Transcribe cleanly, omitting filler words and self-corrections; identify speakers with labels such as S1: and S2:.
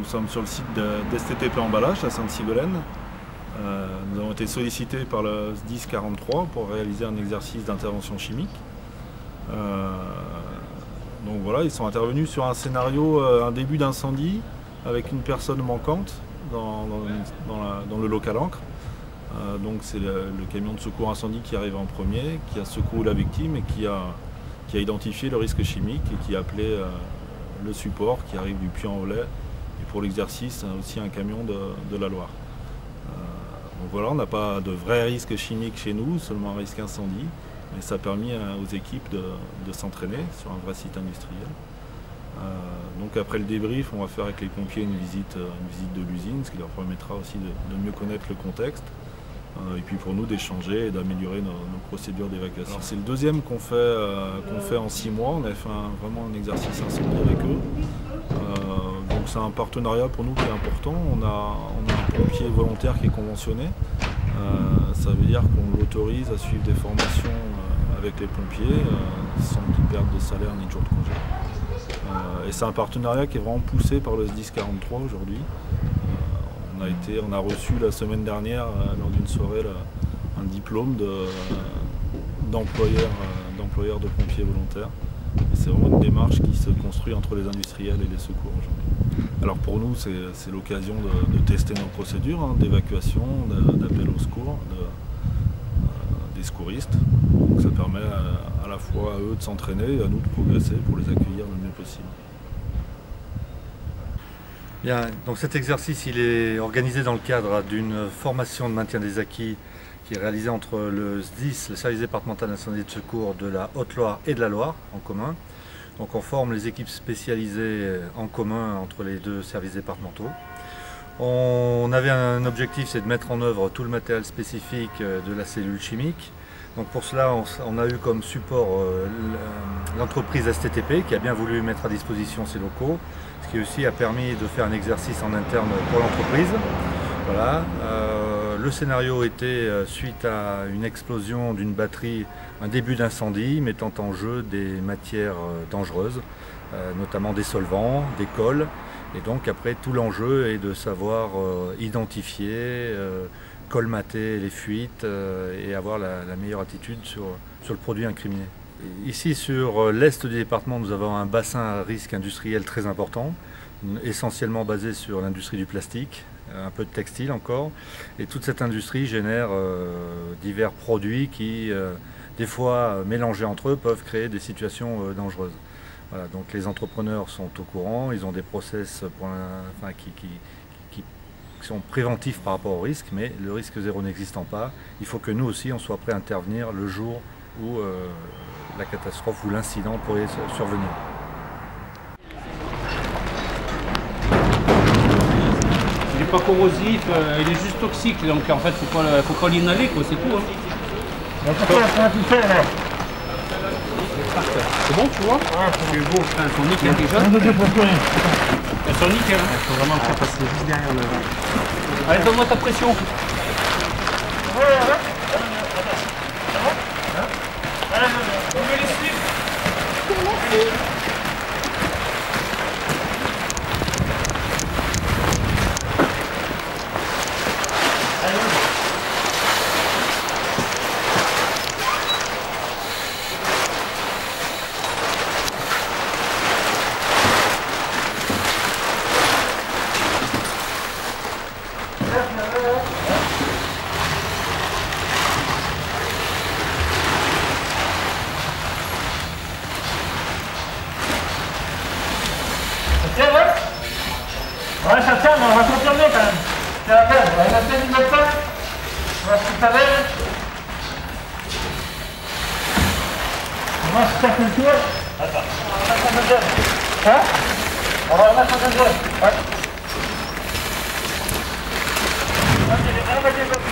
S1: sommes sur le site d'STTP Emballage à Sainte-Sigolène. Nous avons été sollicités par le SDIS 43 pour réaliser un exercice d'intervention chimique. Donc voilà, ils sont intervenus sur un scénario, un début d'incendie avec une personne manquante dans le local Ancre. Donc c'est le camion de secours incendie qui arrive en premier, qui a secouru la victime et qui a identifié le risque chimique et qui a appelé le support qui arrive du Puy-en-Velay et pour l'exercice aussi un camion de la Loire. Donc voilà, on n'a pas de vrai risque chimique chez nous, seulement un risque incendie, mais ça a permis aux équipes de s'entraîner sur un vrai site industriel. Donc après le débrief, on va faire avec les pompiers une visite de l'usine, ce qui leur permettra aussi de mieux connaître le contexte. Et puis pour nous d'échanger et d'améliorer nos procédures d'évacuation. C'est le deuxième qu'on fait en 6 mois. On a fait vraiment un exercice incendie avec eux. Donc c'est un partenariat pour nous qui est important. On a un pompier volontaire qui est conventionné. Ça veut dire qu'on l'autorise à suivre des formations avec les pompiers sans qu'il perde de salaire ni de jour de congé. Et c'est un partenariat qui est vraiment poussé par le SDIS 43 aujourd'hui. On a reçu la semaine dernière, lors d'une soirée, un diplôme d'employeur de pompiers volontaires. Et c'est vraiment une démarche qui se construit entre les industriels et les secours aujourd'hui. Alors pour nous, c'est l'occasion de tester nos procédures d'évacuation, d'appel au secours, des secouristes. Donc ça permet à la fois à eux de s'entraîner et à nous de progresser pour les accueillir le mieux possible.
S2: Bien, donc cet exercice il est organisé dans le cadre d'une formation de maintien des acquis qui est réalisée entre le SDIS, le service départemental d'incendie et de secours de la Haute-Loire et de la Loire en commun. Donc on forme les équipes spécialisées en commun entre les deux services départementaux. On avait un objectif, c'est de mettre en œuvre tout le matériel spécifique de la cellule chimique. Donc pour cela, on a eu comme support l'entreprise STTP qui a bien voulu mettre à disposition ses locaux, ce qui aussi a permis de faire un exercice en interne pour l'entreprise. Voilà. Le scénario était suite à une explosion d'une batterie, un début d'incendie mettant en jeu des matières dangereuses, notamment des solvants, des cols. Et donc après, tout l'enjeu est de savoir identifier, colmater les fuites et avoir la meilleure attitude sur le produit incriminé. Ici sur l'est du département, nous avons un bassin à risque industriel très important, essentiellement basé sur l'industrie du plastique, un peu de textile encore. Et toute cette industrie génère divers produits qui, des fois mélangés entre eux, peuvent créer des situations dangereuses. Voilà, donc les entrepreneurs sont au courant, ils ont des process qui sont préventifs par rapport au risque, mais le risque zéro n'existant pas, il faut que nous aussi on soit prêts à intervenir le jour où la catastrophe ou l'incident pourrait survenir.
S3: Il n'est pas corrosif, il est juste toxique, donc en fait faut pas l'inhaler, c'est tout. Hein. C'est bon, tu vois? Ouais, c'est beau. Elles sont nickel déjà. Elles sont nickel. Il faut vraiment faire passer juste derrière le... Allez, donne-moi ta pression.
S4: Ouais, ça tient, mais on va confirmer quand même. C'est la peine. On va appeler du médecin. On va se faire. On va se faire une tour. Attends. On va mettre un deuxième. Hein? On va mettre un deuxième. Ouais. Vas-y, vas-y.